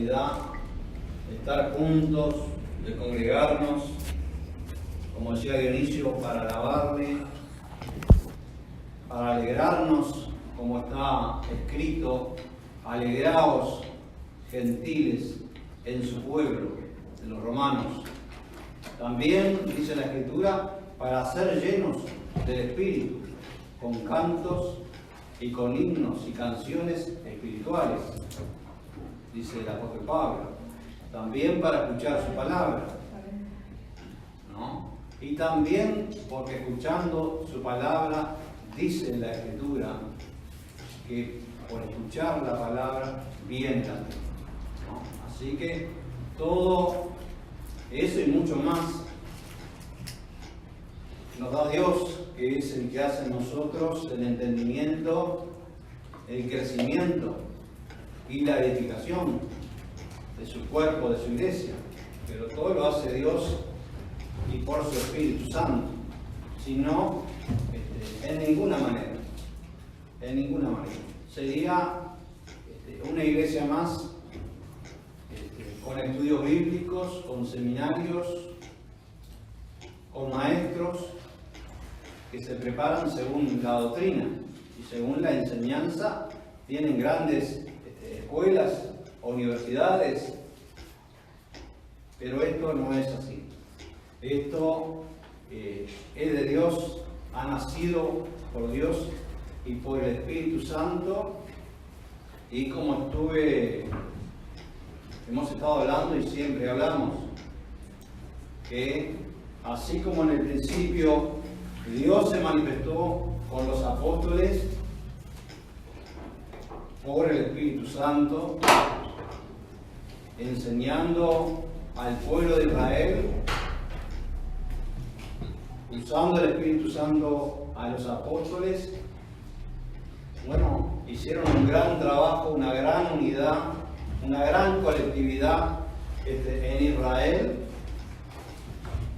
oportunidad de estar juntos, de congregarnos, como decía Dionisio, para alabarle, para alegrarnos, como está escrito: alegraos, gentiles, en su pueblo, de los romanos. También dice la Escritura, para ser llenos del Espíritu, con cantos y con himnos y canciones espirituales, dice el apóstol Pablo. También para escuchar su palabra, ¿no? Y también porque escuchando su palabra, dice la Escritura, que por escuchar la palabra viene la vida, ¿no? Así que todo eso y mucho más nos da Dios, que es el que hace en nosotros el entendimiento, el crecimiento y la edificación de su cuerpo, de su iglesia. Pero todo lo hace Dios y por su Espíritu Santo. Si no, en ninguna manera. Sería una iglesia más con estudios bíblicos, con seminarios, con maestros que se preparan según la doctrina y según la enseñanza. Tienen grandes escuelas, universidades, pero esto no es así. Esto es de Dios, ha nacido por Dios y por el Espíritu Santo, y como hemos estado hablando y siempre hablamos, que así como en el principio Dios se manifestó con los apóstoles por el Espíritu Santo, enseñando al pueblo de Israel, usando el Espíritu Santo a los apóstoles. Bueno, hicieron un gran trabajo, una gran unidad, una gran colectividad en Israel,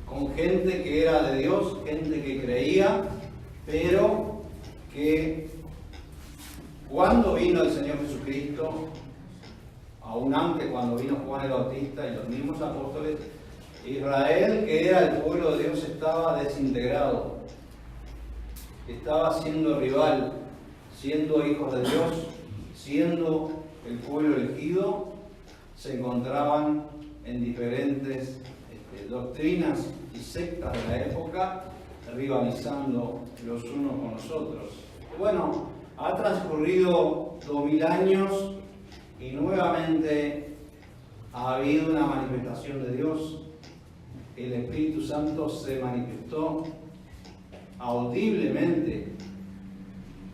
con gente que era de Dios, gente que creía, pero que cuando vino el Señor Jesucristo, aún antes cuando vino Juan el Bautista y los mismos apóstoles, Israel, que era el pueblo de Dios, estaba desintegrado, estaba siendo rival, siendo hijos de Dios, siendo el pueblo elegido. Se encontraban en diferentes doctrinas y sectas de la época, rivalizando los unos con los otros. Bueno, ha transcurrido 2000 años y nuevamente ha habido una manifestación de Dios. El Espíritu Santo se manifestó audiblemente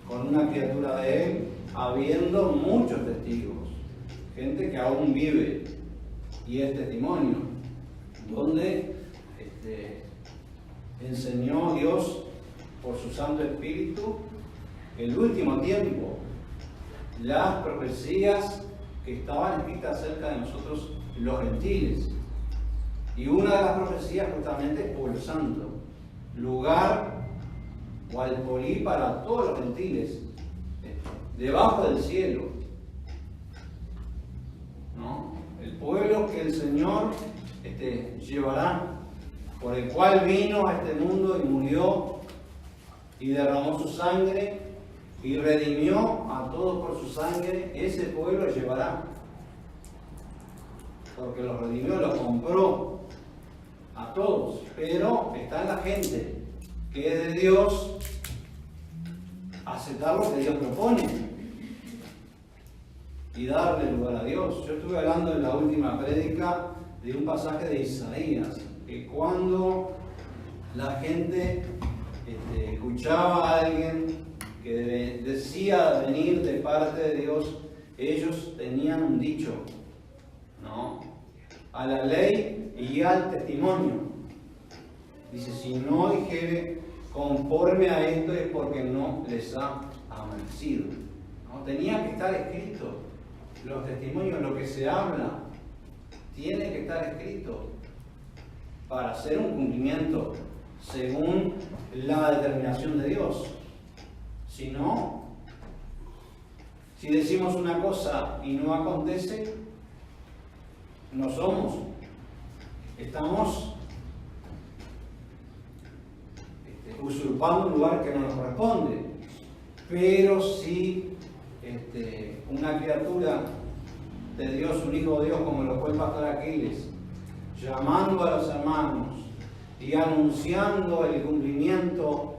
con una criatura de Él, habiendo muchos testigos, gente que aún vive y es testimonio, donde enseñó Dios por su Santo Espíritu el último tiempo, las profecías que estaban escritas acerca de nosotros los gentiles. Y una de las profecías justamente es Pueblo Santo, lugar o alfolí para todos los gentiles, debajo del cielo, ¿no? El pueblo que el Señor llevará, por el cual vino a este mundo y murió y derramó su sangre y redimió a todos por su sangre, ese pueblo llevará, porque los redimió, los compró a todos. Pero está en la gente que es de Dios aceptar lo que Dios propone y darle lugar a Dios. Yo estuve hablando en la última prédica de un pasaje de Isaías, que cuando la gente escuchaba a alguien que decía venir de parte de Dios, ellos tenían un dicho, ¿no? A la ley y al testimonio. Dice, si no dijere conforme a esto es porque no les ha amanecido, ¿no? Tenía que estar escrito. Los testimonios, lo que se habla, tiene que estar escrito para hacer un cumplimiento según la determinación de Dios. Si no, si decimos una cosa y no acontece, no somos, estamos usurpando un lugar que no nos corresponde, pero si una criatura de Dios, un hijo de Dios, como lo fue el pastor Aquiles, llamando a los hermanos y anunciando el cumplimiento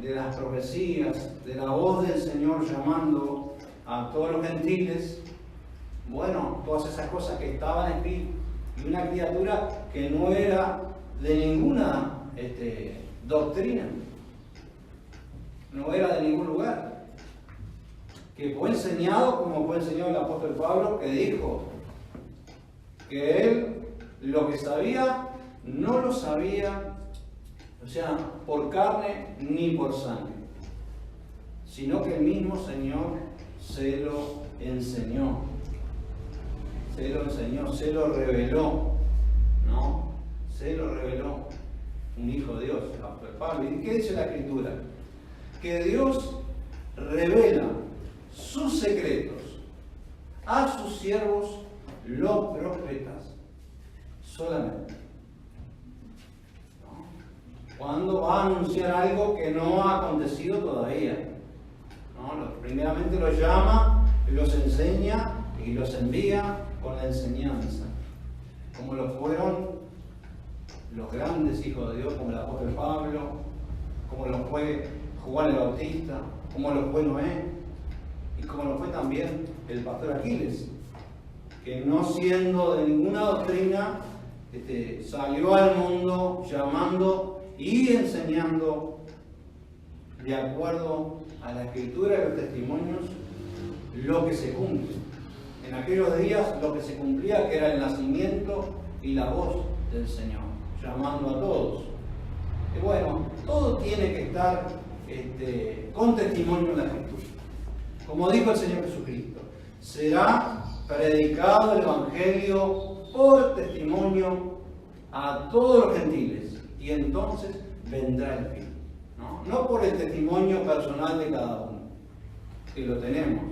de las profecías, de la voz del Señor llamando a todos los gentiles, bueno, todas esas cosas que estaban escritas, y una criatura que no era de ninguna doctrina, no era de ningún lugar, que fue enseñado como fue enseñado el apóstol Pablo, que dijo que él lo que sabía no lo sabía, o sea, por carne ni por sangre, sino que el mismo Señor se lo enseñó, se lo reveló, ¿no? Se lo reveló un hijo de Dios, el apóstol Pablo. ¿Y qué dice la Escritura? Que Dios revela sus secretos a sus siervos, los profetas, solamente. ¿No? Cuando va a anunciar algo que no ha acontecido todavía. ¿No? Primeramente los llama, los enseña y los envía con la enseñanza, como lo fueron los grandes hijos de Dios, como el apóstol Pablo, como lo fue Juan el Bautista, como lo fue Noé, y como lo fue también el pastor Aquiles, que no siendo de ninguna doctrina, salió al mundo llamando y enseñando de acuerdo a la Escritura y los testimonios lo que se cumple. En aquellos días lo que se cumplía, que era el nacimiento y la voz del Señor, llamando a todos. Y bueno, todo tiene que estar con testimonio en la Escritura. Como dijo el Señor Jesucristo, será predicado el Evangelio por testimonio a todos los gentiles, y entonces vendrá el fin. No por el testimonio personal de cada uno, que lo tenemos.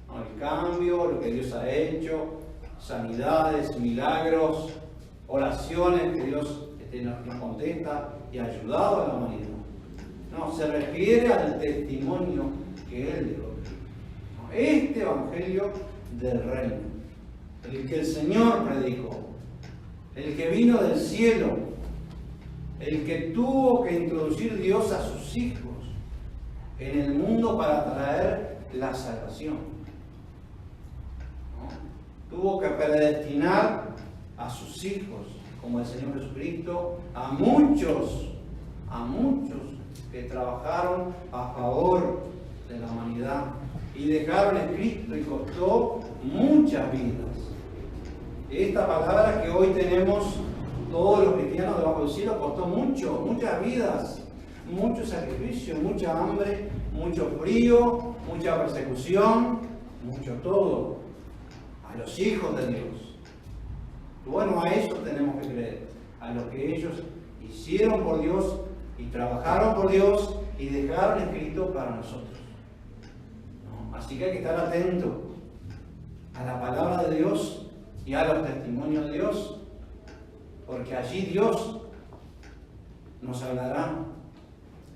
¿No? El cambio, lo que Dios ha hecho, sanidades, milagros, oraciones que Dios nos contesta y ha ayudado a la humanidad. No, se refiere al testimonio que Él dio. ¿No? Este Evangelio del Reino, el que el Señor predicó, el que vino del cielo, el que tuvo que introducir Dios a sus hijos en el mundo para traer la salvación. ¿No? Tuvo que predestinar a sus hijos, como el Señor Jesucristo, a muchos que trabajaron a favor de la humanidad y dejaron escrito y costó muchas vidas. Esta palabra que hoy tenemos todos los cristianos debajo del cielo costó muchas vidas, mucho sacrificio, mucha hambre, mucho frío, mucha persecución, mucho todo, a los hijos de Dios. Y bueno, a ellos tenemos que creer, a lo que ellos hicieron por Dios y trabajaron por Dios y dejaron escrito para nosotros. ¿No? Así que hay que estar atento a la palabra de Dios y a los testimonios de Dios, porque allí Dios nos hablará,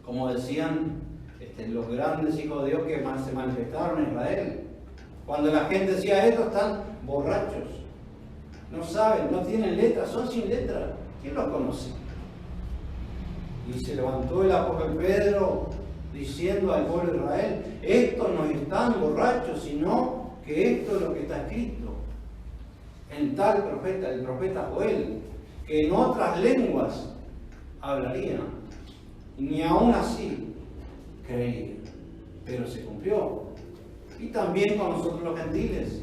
como decían los grandes hijos de Dios que se manifestaron en Israel. Cuando la gente decía esto, están borrachos, no saben, no tienen letras, son sin letra. ¿Quién los conoce? Y se levantó el apóstol Pedro diciendo al pueblo de Israel: estos no están borrachos, sino que esto es lo que está escrito en tal profeta, el profeta Joel, que en otras lenguas hablaría, ni aún así creía, pero se cumplió. Y también con nosotros los gentiles,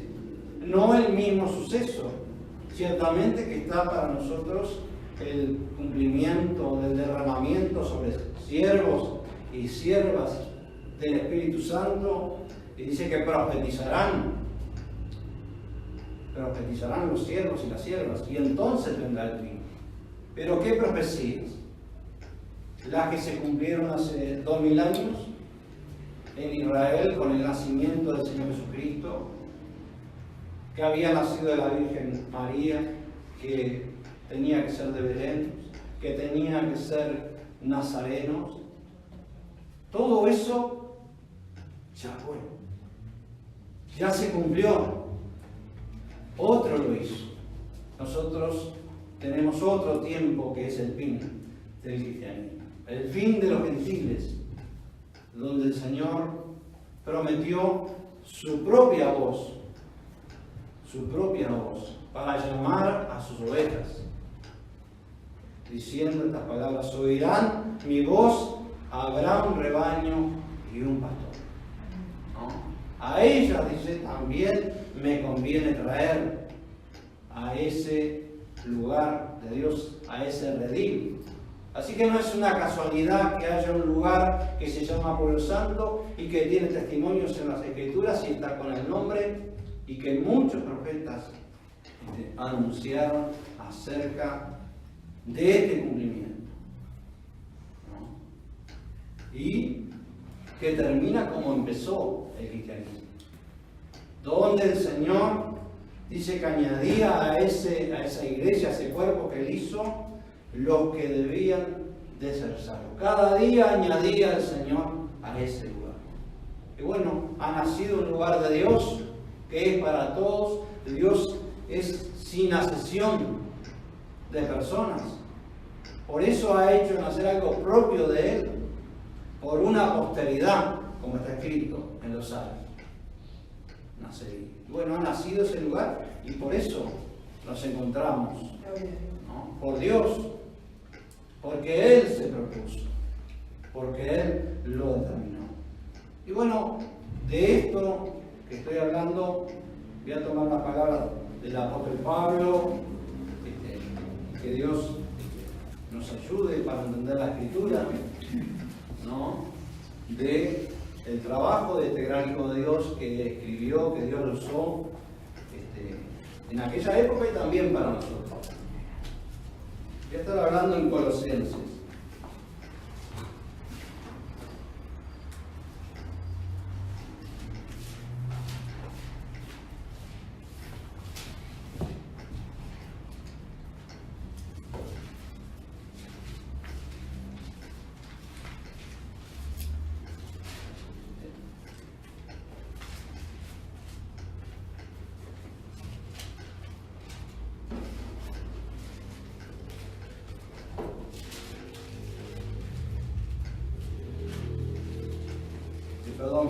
no el mismo suceso, ciertamente que está para nosotros el cumplimiento del derramamiento sobre siervos y siervas del Espíritu Santo, y dice que profetizarán los siervos y las siervas, y entonces vendrá el fin. Pero ¿qué profecías? Las que se cumplieron hace 2000 años en Israel con el nacimiento del Señor Jesucristo, que había nacido de la Virgen María, que tenía que ser de Belén, que tenía que ser nazarenos. Todo eso ya fue, ya se cumplió. Otro lo hizo. Nosotros tenemos otro tiempo que es el fin del cristianismo, el fin de los gentiles, donde el Señor prometió su propia voz para llamar a sus ovejas, diciendo estas palabras: oirán mi voz, habrá un rebaño y un pastor. ¿No? A ellas, dice, también me conviene traer a ese lugar de Dios, a ese redil. Así que no es una casualidad que haya un lugar que se llama Pueblo Santo y que tiene testimonios en las Escrituras y está con el nombre, y que muchos profetas anunciaron acerca de este cumplimiento, ¿no? Y que termina como empezó el cristianismo, donde el Señor dice que añadía a esa iglesia, a ese cuerpo que él hizo, los que debían de ser salvos. Cada día añadía el Señor a ese lugar. Y bueno, ha nacido un lugar de Dios que es para todos. Dios es sin asesión de personas. Por eso ha hecho nacer algo propio de Él, por una posteridad, como está escrito en los Salmos. Bueno, ha nacido ese lugar y por eso nos encontramos, ¿no? Por Dios, porque Él se propuso, porque Él lo determinó. Y bueno, de esto que estoy hablando, voy a tomar las palabras del apóstol Pablo, que Dios nos ayude para entender la Escritura, ¿no? De el trabajo de este gran Hijo de Dios que escribió, que Dios lo usó en aquella época y también para nosotros. Voy a estar hablando en Colosenses.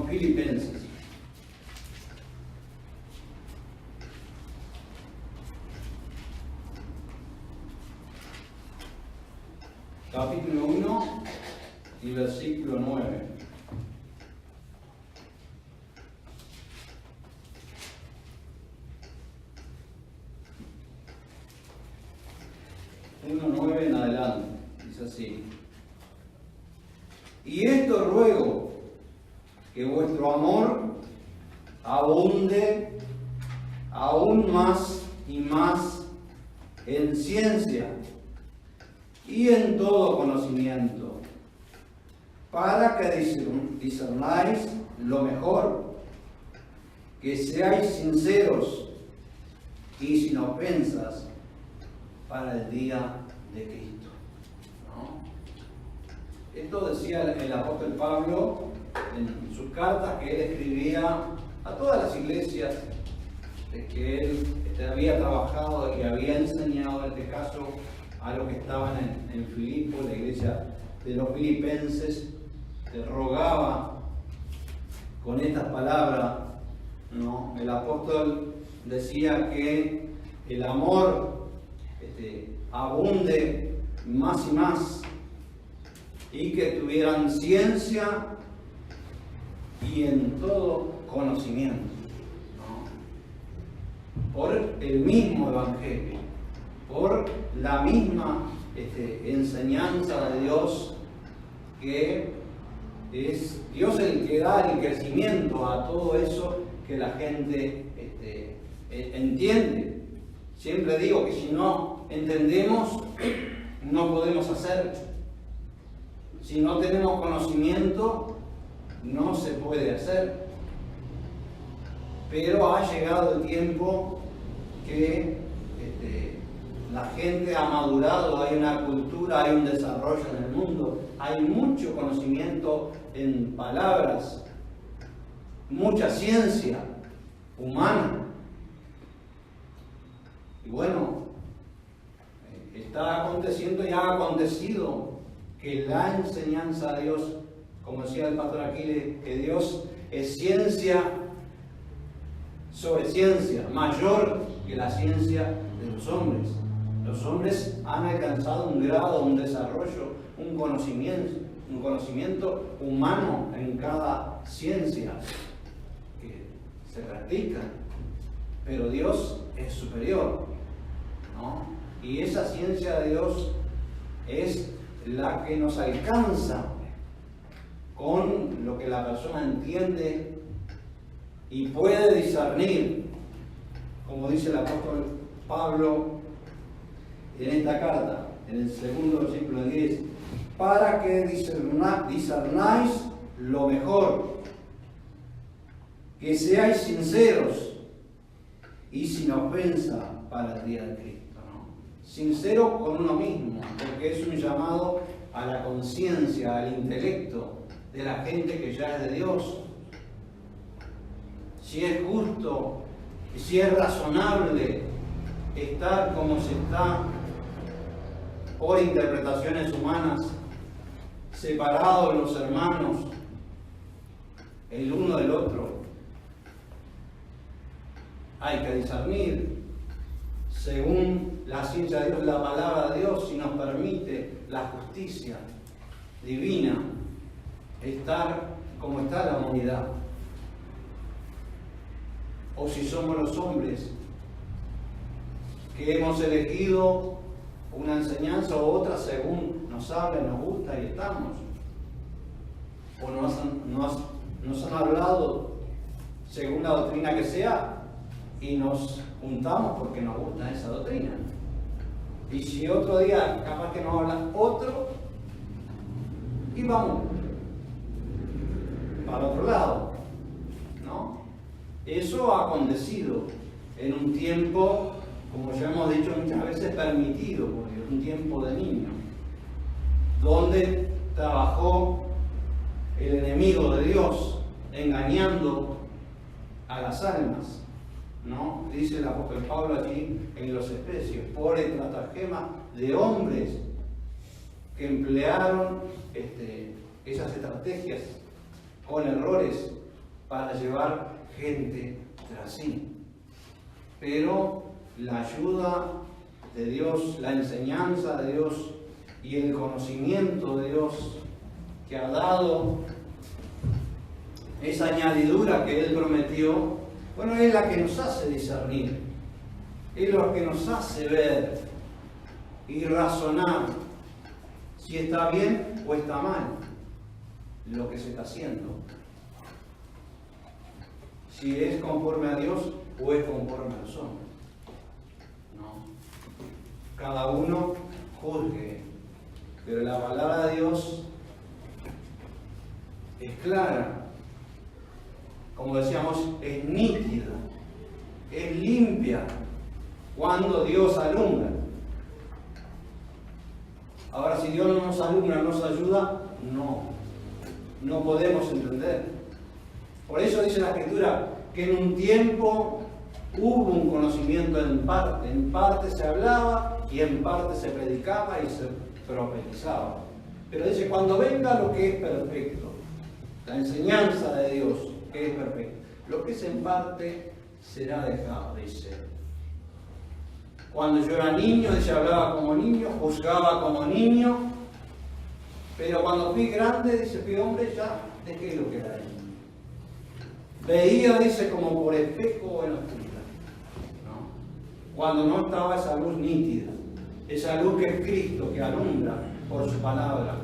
Filipenses. Capítulo 1 y versículo 9. Uno 9 en adelante. Dice así: y esto ruego, que vuestro amor abunde aún más y más en ciencia y en todo conocimiento, para que discernáis lo mejor, que seáis sinceros y sin ofensas para el día de Cristo. ¿No? Esto decía el apóstol Pablo en sus cartas que él escribía a todas las iglesias de que él había trabajado y había enseñado, en este caso, a los que estaban en Filipo, la iglesia de los filipenses. Le rogaba con estas palabras, ¿no? El apóstol decía que el amor abunde más y más, y que tuvieran ciencia y en todo conocimiento, ¿no? Por el mismo evangelio, por la misma enseñanza de Dios, que es Dios el que da el crecimiento a todo eso que la gente entiende. Siempre digo que si no entendemos, no podemos hacer. Si no tenemos conocimiento, no se puede hacer. pero ha llegado el tiempo que la gente ha madurado, hay una cultura, hay un desarrollo en el mundo, hay mucho conocimiento en palabras, mucha ciencia humana. Y bueno, está aconteciendo y ha acontecido que la enseñanza de Dios, como decía el pastor Aquiles, que Dios es ciencia sobre ciencia, mayor que la ciencia de los hombres. Los hombres han alcanzado un grado, un desarrollo, un conocimiento humano en cada ciencia que se practica, pero Dios es superior, ¿no? Y esa ciencia de Dios es la que nos alcanza con lo que la persona entiende y puede discernir, como dice el apóstol Pablo en esta carta, en el segundo versículo 10, para que discernáis lo mejor, que seáis sinceros y sin ofensa para el día de Cristo, ¿no? Sincero con uno mismo, porque es un llamado a la conciencia, al intelecto de la gente que ya es de Dios. Si es justo, si es razonable estar como se está por interpretaciones humanas, separados los hermanos, el uno del otro. Hay que discernir según la ciencia de Dios, la palabra de Dios, si nos permite la justicia divina, estar como está la humanidad. O si somos los hombres que hemos elegido una enseñanza u otra según nos habla, nos gusta y estamos. O nos han hablado según la doctrina que sea y nos juntamos porque nos gusta esa doctrina. Y si otro día capaz que nos habla otro, y vamos para otro lado, ¿no? Eso ha acontecido en un tiempo, como ya hemos dicho muchas veces, permitido por Dios, un tiempo de niño, donde trabajó el enemigo de Dios engañando a las almas, ¿no? Dice el apóstol Pablo allí en los Efesios, por el estratagema de hombres que emplearon esas estrategias con errores para llevar gente tras sí. Pero la ayuda de Dios, la enseñanza de Dios y el conocimiento de Dios que ha dado esa añadidura que Él prometió, bueno, es la que nos hace discernir, es lo que nos hace ver y razonar si está bien o está mal lo que se está haciendo, si es conforme a Dios o es conforme a los hombres, ¿no? Cada uno juzgue, pero la palabra de Dios es clara, como decíamos, es nítida, es limpia cuando Dios alumbra. Ahora, si Dios no nos alumbra, nos ayuda, no podemos entender. Por eso dice la Escritura que en un tiempo hubo un conocimiento en parte se hablaba y en parte se predicaba y se profetizaba. Pero dice, cuando venga lo que es perfecto, la enseñanza de Dios que es perfecta, lo que es en parte será dejado, dice. Cuando yo era niño, dice, hablaba como niño, juzgaba como niño, pero cuando fui grande, dice, fui hombre, ya dejé lo que era niño. Veía, dice, como por espejo en la oscuridad, ¿no? Cuando no estaba esa luz nítida, esa luz que es Cristo, que alumbra por su palabra.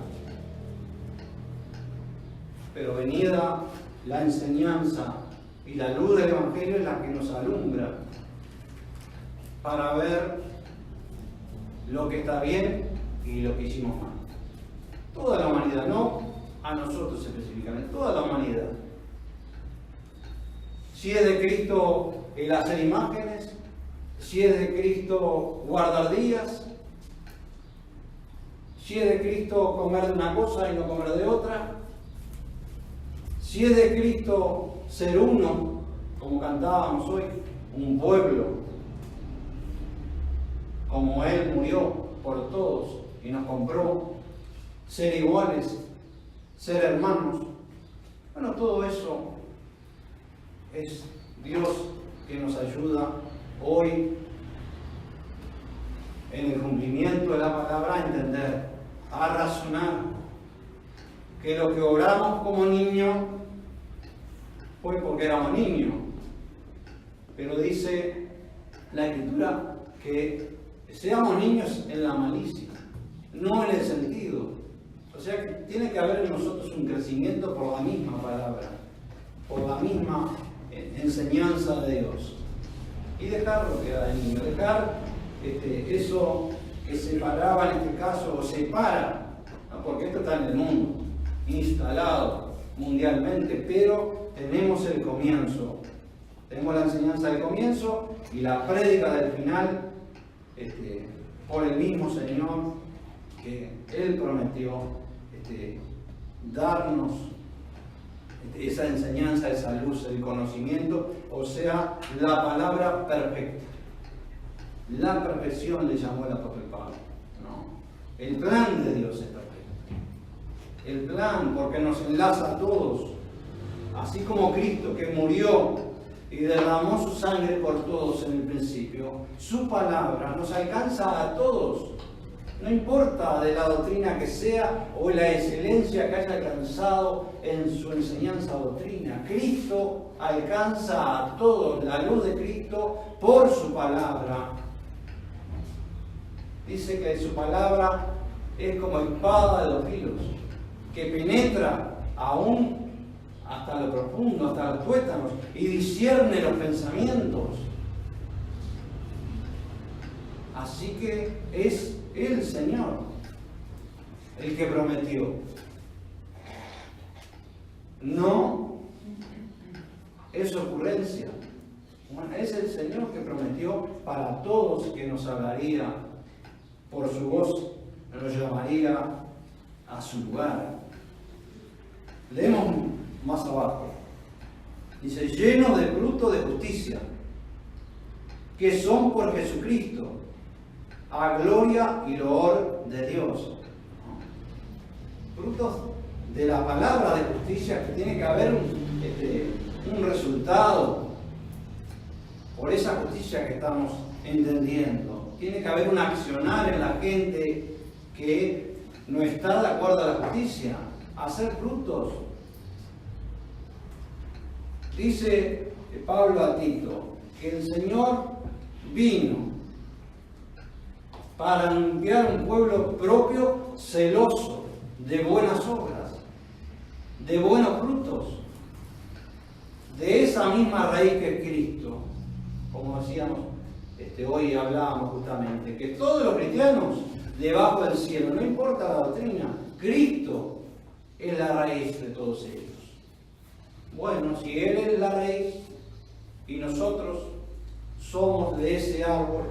Pero venida la enseñanza y la luz del Evangelio es la que nos alumbra para ver lo que está bien y lo que hicimos mal. Toda la humanidad, no a nosotros específicamente, toda la humanidad. Si es de Cristo el hacer imágenes, si es de Cristo guardar días, si es de Cristo comer de una cosa y no comer de otra, si es de Cristo ser uno, como cantábamos hoy, un pueblo, como Él murió por todos y nos compró, ser iguales, ser hermanos. Bueno, todo eso es Dios que nos ayuda hoy en el cumplimiento de la palabra a entender, a razonar que lo que oramos como niños fue porque éramos niños, pero dice la Escritura que seamos niños en la malicia, no en el sentido. O sea que tiene que haber en nosotros un crecimiento por la misma palabra, por la misma enseñanza de Dios. Y dejar lo que era de niño, dejar eso que separaba en este caso, o separa, ¿no? Porque esto está en el mundo, instalado mundialmente, pero tenemos el comienzo, tenemos la enseñanza del comienzo y la prédica del final, por el mismo Señor que Él prometió darnos esa enseñanza, esa luz, el conocimiento, o sea, la palabra perfecta. La perfección le llamó el apóstol Pablo, ¿no? El plan de Dios es perfecto. El plan, porque nos enlaza a todos. Así como Cristo, que murió y derramó su sangre por todos en el principio, su palabra nos alcanza a todos. No importa de la doctrina que sea o la excelencia que haya alcanzado en su enseñanza doctrina. Cristo alcanza a todos, la luz de Cristo por su palabra. Dice que su palabra es como espada de dos filos, que penetra aún hasta lo profundo, hasta los tuétanos, y discierne los pensamientos. Así que es el Señor el que prometió. No es ocurrencia. Bueno, es el Señor que prometió para todos que nos hablaría por su voz, nos llamaría a su lugar. Leemos más abajo. Dice, llenos de fruto de justicia, que son por Jesucristo, a gloria y loor de Dios. Frutos de la palabra de justicia, que tiene que haber un resultado por esa justicia que estamos entendiendo. Tiene que haber un accionar en la gente que no está de acuerdo a la justicia, hacer frutos. Dice Pablo a Tito que el Señor vino para limpiar un pueblo propio, celoso de buenas obras, de buenos frutos, de esa misma raíz que es Cristo. Como decíamos, hoy hablábamos justamente, que todos los cristianos debajo del cielo, no importa la doctrina, Cristo es la raíz de todos ellos. Bueno, si Él es la raíz y nosotros somos de ese árbol,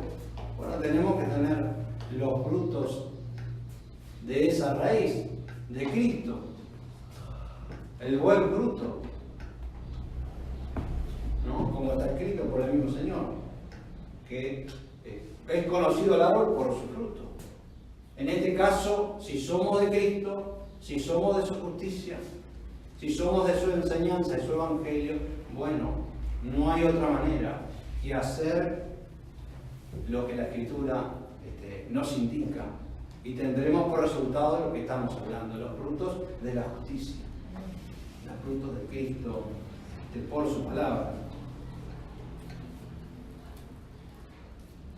bueno, tenemos que tener los frutos de esa raíz, de Cristo, el buen fruto, ¿no? Como está escrito por el mismo Señor, que es conocido el árbol por su fruto. En este caso, si somos de Cristo, si somos de su justicia, si somos de su enseñanza, de su evangelio, bueno, no hay otra manera que hacer lo que la Escritura nos indica, y tendremos por resultado lo que estamos hablando, los frutos de la justicia, los frutos de Cristo, por su palabra.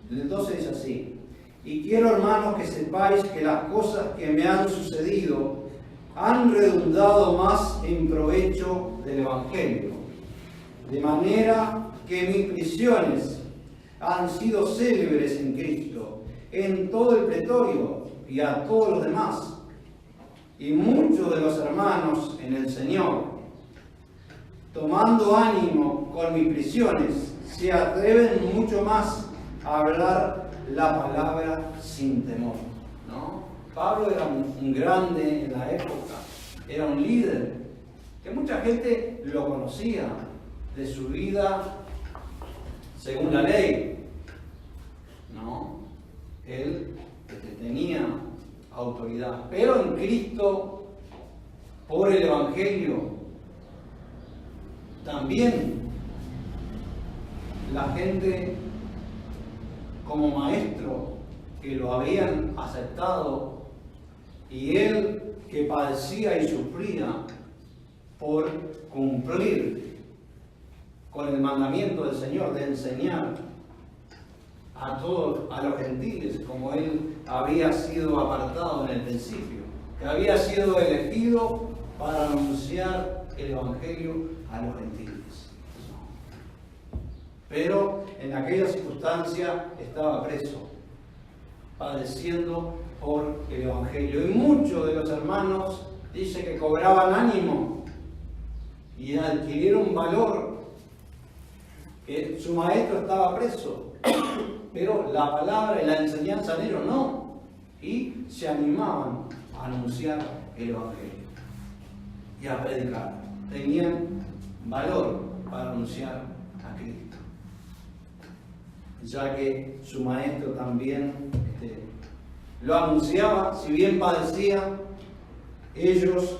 El 12 dice así: y quiero, hermanos, que sepáis que las cosas que me han sucedido han redundado más en provecho del Evangelio, de manera que mis prisiones han sido célebres en Cristo, en todo el pretorio y a todos los demás, y muchos de los hermanos en el Señor tomando ánimo con mis prisiones, se atreven mucho más a hablar la palabra sin temor, ¿no? Pablo era un grande en la época, era un líder, que mucha gente lo conocía de su vida según la ley, ¿no? Él tenía autoridad, pero en Cristo, por el Evangelio, también la gente como maestro que lo habían aceptado y él que padecía y sufría por cumplir con el mandamiento del Señor de enseñar a todos, a los gentiles, como él había sido apartado en el principio, que había sido elegido para anunciar el Evangelio a los gentiles. Pero en aquella circunstancia estaba preso, padeciendo por el Evangelio. Y muchos de los hermanos dice que cobraban ánimo y adquirieron valor, que su maestro estaba preso, pero la palabra y la enseñanza de ellos no, y se animaban a anunciar el Evangelio y a predicar. Tenían valor para anunciar a Cristo, ya que su maestro también lo anunciaba. Si bien padecía, ellos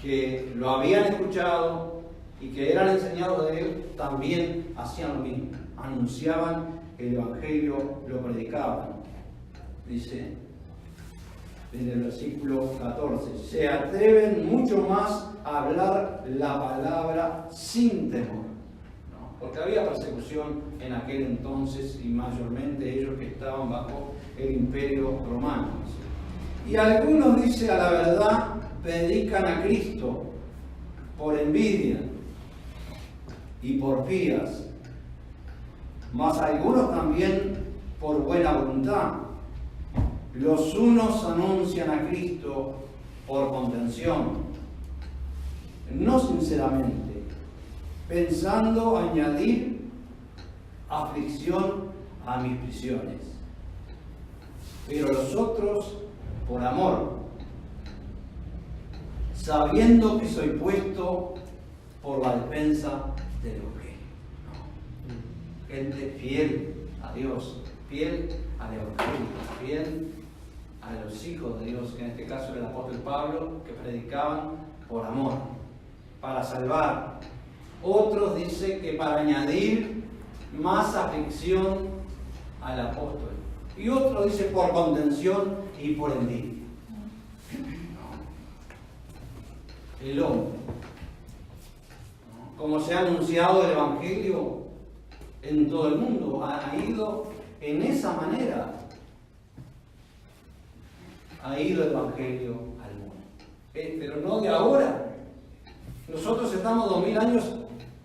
que lo habían escuchado y que eran enseñados de él, también hacían lo mismo, anunciaban el Evangelio, lo predicaban. Dice en el versículo 14, se atreven mucho más a hablar la palabra sin temor, ¿no? Porque había persecución en aquel entonces y mayormente ellos que estaban bajo el imperio romano. Y algunos, dice, a la verdad predican a Cristo por envidia y por fías, mas algunos también por buena voluntad. Los unos anuncian a Cristo por contención, no sinceramente, pensando añadir aflicción a mis prisiones. Pero los otros por amor, sabiendo que soy puesto por la defensa del Evangelio. Gente fiel a Dios, fiel al Evangelio, fiel a los hijos de Dios, que en este caso era el apóstol Pablo, que predicaban por amor, para salvar. Otros dice que para añadir más aflicción al apóstol. Y otros dice por contención y por envidia. El hombre, como se ha anunciado el Evangelio en todo el mundo, ha ido en esa manera. Ha ido el Evangelio al mundo. Pero no de ahora. Nosotros estamos 2000 años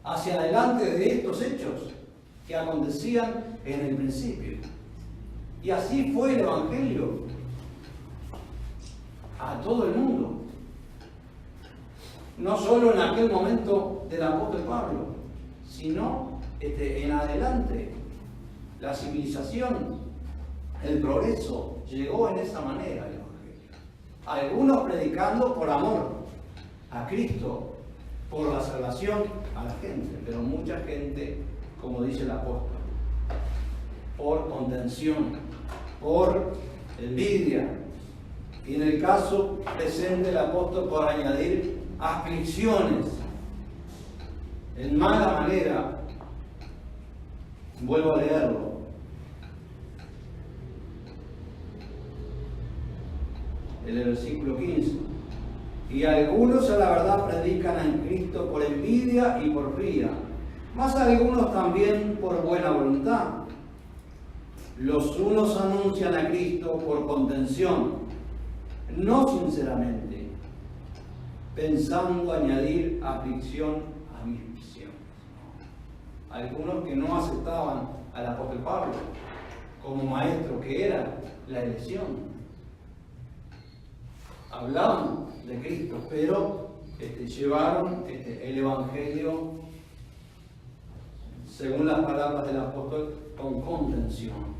hacia adelante de estos hechos que acontecían en el principio. Y así fue el Evangelio a todo el mundo. No solo en aquel momento del apóstol Pablo, sino en adelante. La civilización, el progreso, llegó en esa manera al Evangelio. Algunos predicando por amor a Cristo, por la salvación a la gente, pero mucha gente, como dice el apóstol, por contención, por envidia, y en el caso presente el apóstol por añadir aflicciones, en mala manera. Vuelvo a leerlo. En el versículo 15. Y algunos a la verdad predican a Cristo por envidia y por fría, mas algunos también por buena voluntad. Los unos anuncian a Cristo por contención, no sinceramente, pensando añadir aflicción a mis prisiones. Algunos que no aceptaban al apóstol Pablo como maestro, que era la elección. Hablaban de Cristo, pero llevaron el Evangelio, según las palabras del apóstol, con contención,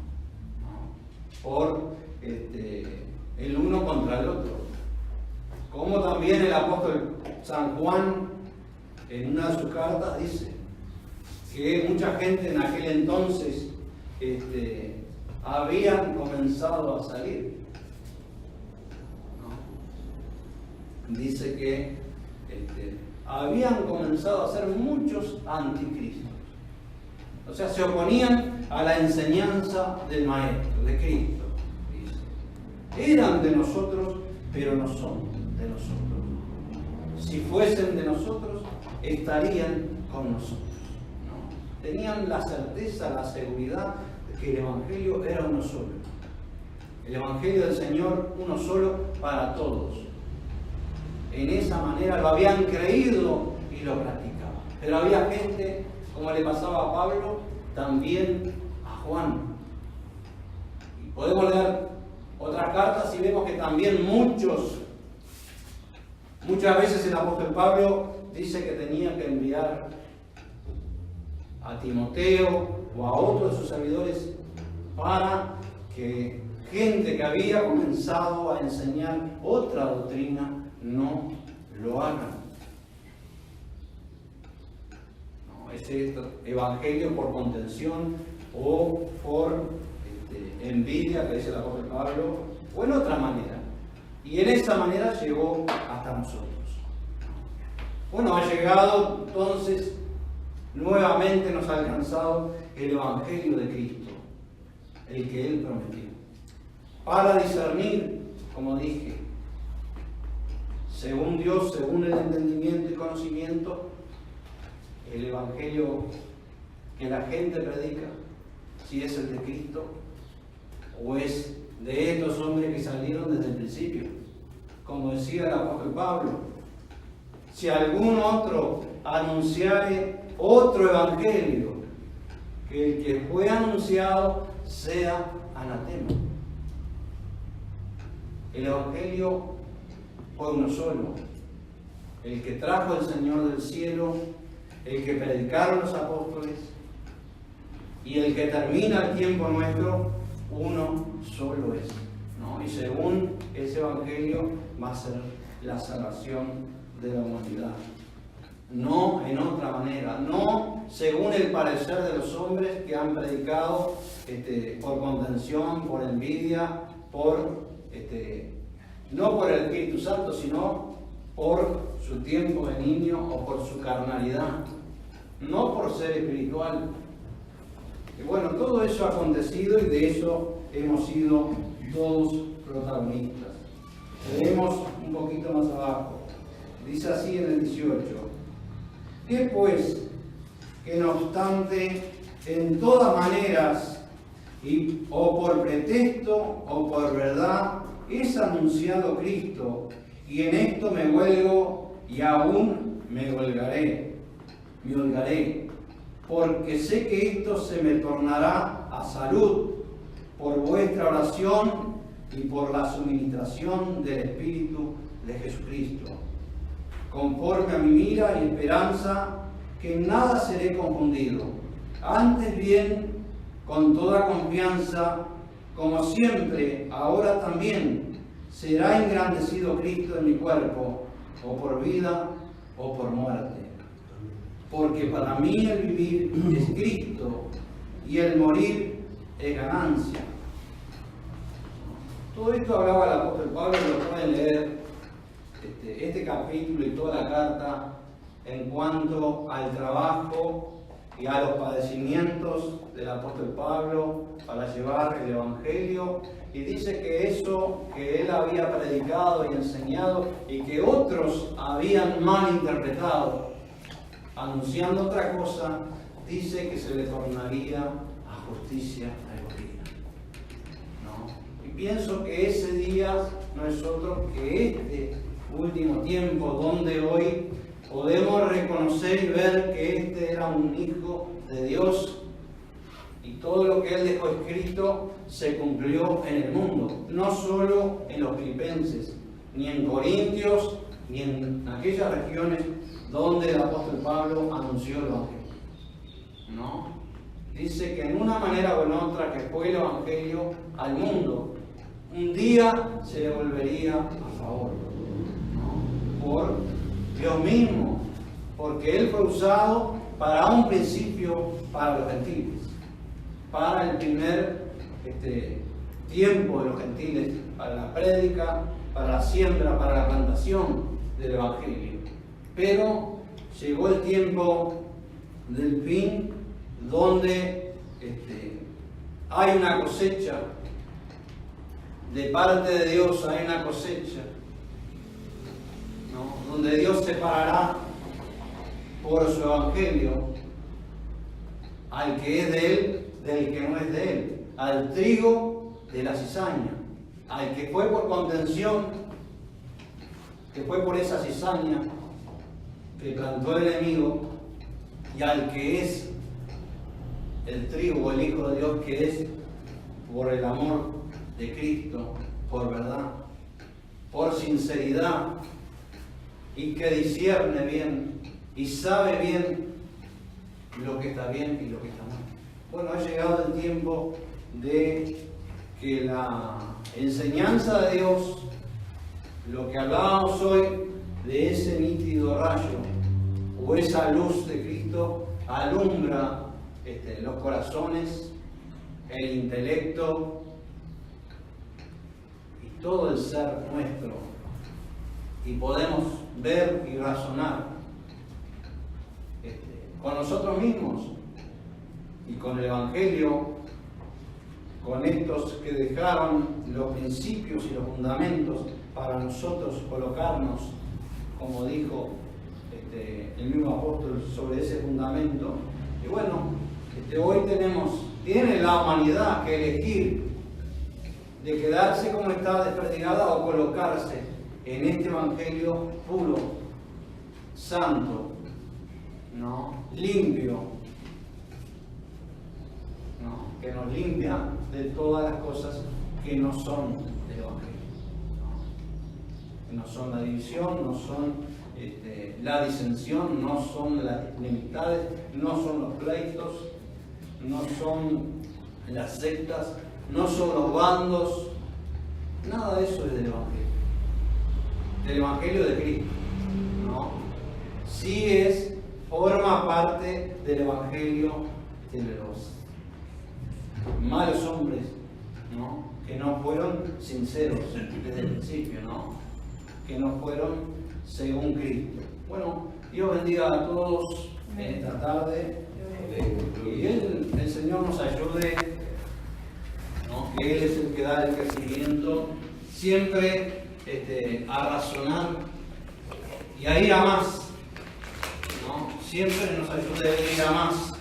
¿no? Por el uno contra el otro. Como también el apóstol San Juan, en una de sus cartas, dice que mucha gente en aquel entonces habían comenzado a salir, ¿no? Dice que habían comenzado a ser muchos anticristos. O sea, se oponían a la enseñanza del Maestro, de Cristo. Dice. Eran de nosotros, pero no son de nosotros. Si fuesen de nosotros, estarían con nosotros, ¿no? Tenían la certeza, la seguridad de que el Evangelio era uno solo. El Evangelio del Señor, uno solo para todos. En esa manera lo habían creído y lo practicaban. Pero había gente, como le pasaba a Pablo, también a Juan. Y podemos leer otras cartas y vemos que también muchas veces el apóstol Pablo dice que tenía que enviar a Timoteo o a otro de sus servidores para que gente que había comenzado a enseñar otra doctrina no lo hagan. No, ese evangelio por contención o por envidia, que dice el apóstol Pablo, o en otra manera. Y en esa manera llegó hasta nosotros. Bueno, ha llegado entonces, nuevamente nos ha alcanzado el Evangelio de Cristo, el que Él prometió. Para discernir, como dije, según Dios, según el entendimiento y conocimiento, el Evangelio que la gente predica, si es el de Cristo o es de estos hombres que salieron desde el principio. Como decía el apóstol Pablo, si algún otro anunciare otro evangelio, que el que fue anunciado sea anatema. El evangelio fue uno solo, el que trajo el Señor del cielo, el que predicaron los apóstoles y el que termina el tiempo nuestro, uno solo es, ¿no? Y según ese evangelio va a ser la salvación de la humanidad, no en otra manera, no según el parecer de los hombres que han predicado por contención, por envidia, no por el Espíritu Santo, sino por su tiempo de niño o por su carnalidad, no por ser espiritual. Y bueno, todo eso ha acontecido y de eso hemos sido todos protagonistas. Leemos un poquito más abajo. Dice así en el 18. ¿Qué pues? Que no obstante, en todas maneras, o por pretexto o por verdad, es anunciado Cristo, y en esto me huelgo y aún me holgaré, porque sé que esto se me tornará a salud por vuestra oración y por la suministración del Espíritu de Jesucristo, conforme a mi mira y esperanza, que en nada seré confundido, antes bien, con toda confianza, como siempre, ahora también, será engrandecido Cristo en mi cuerpo, o por vida o por muerte. Porque para mí el vivir es Cristo y el morir es ganancia. Todo esto hablaba el apóstol Pablo, lo pueden leer este capítulo y toda la carta en cuanto al trabajo y a los padecimientos del apóstol Pablo para llevar el Evangelio, y dice que eso que él había predicado y enseñado y que otros habían malinterpretado, anunciando otra cosa, dice que se le tornaría a justicia algún día, ¿no? Y pienso que ese día no es otro que este último tiempo, donde hoy podemos reconocer y ver que este era un hijo de Dios y todo lo que él dejó escrito se cumplió en el mundo, no solo en los filipenses, ni en Corintios, ni en aquellas regiones donde el apóstol Pablo anunció el Evangelio. ¿No? Dice que en una manera o en otra que fue el Evangelio al mundo, un día se le volvería a favor, ¿no? Por Dios mismo, porque Él fue usado para un principio para los gentiles, para el primer tiempo de los gentiles, para la prédica, para la siembra, para la plantación del Evangelio. Pero llegó el tiempo del fin, donde hay una cosecha, de parte de Dios hay una cosecha, ¿no? Donde Dios separará por su Evangelio al que es de Él del que no es de Él, al trigo de la cizaña, al que fue por contención, que fue por esa cizaña que plantó el enemigo, y al que es el trigo, el Hijo de Dios, que es por el amor de Cristo, por verdad, por sinceridad, y que discierne bien y sabe bien lo que está bien y lo que está mal. Bueno, ha llegado el tiempo de que la enseñanza de Dios, lo que hablábamos hoy, de ese nítido rayo o esa luz de Cristo, alumbra los corazones, el intelecto y todo el ser nuestro, y podemos ver y razonar con nosotros mismos y con el Evangelio, con estos que dejaron los principios y los fundamentos para nosotros colocarnos, como dijo el mismo apóstol, sobre ese fundamento. Y bueno, hoy tiene la humanidad que elegir de quedarse como está desperdigada o colocarse en este Evangelio puro, santo, ¿no? Limpio, ¿no? Que nos limpia de todas las cosas que no son del Evangelio, ¿no? Que no son la división, no son la disensión, no son las enemistades, no son los pleitos, no son las sectas, no son los bandos, nada de eso es del Evangelio de Cristo, ¿no? Sí forma parte del Evangelio de los malos hombres, ¿no? Que no fueron sinceros desde el principio, ¿no? Que no fueron según Cristo. Bueno, Dios bendiga a todos en esta tarde. Y el Señor nos ayude, ¿no? Que Él es el que da el crecimiento, siempre a razonar y a ir a más, ¿no? Siempre nos ayude a ir a más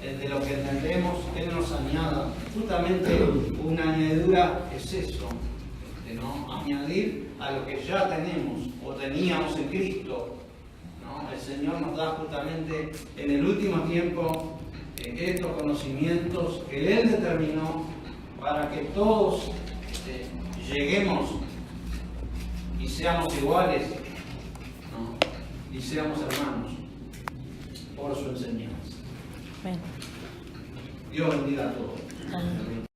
de lo que entendemos. Él nos añada. Justamente una añadidura es eso, ¿no? Añadir a lo que ya tenemos o teníamos en Cristo, ¿no? El Señor nos da justamente en el último tiempo estos conocimientos que Él determinó para que todos lleguemos y seamos iguales, ¿no? Y seamos hermanos por su enseñanza. Dios bendiga a todos. Amén.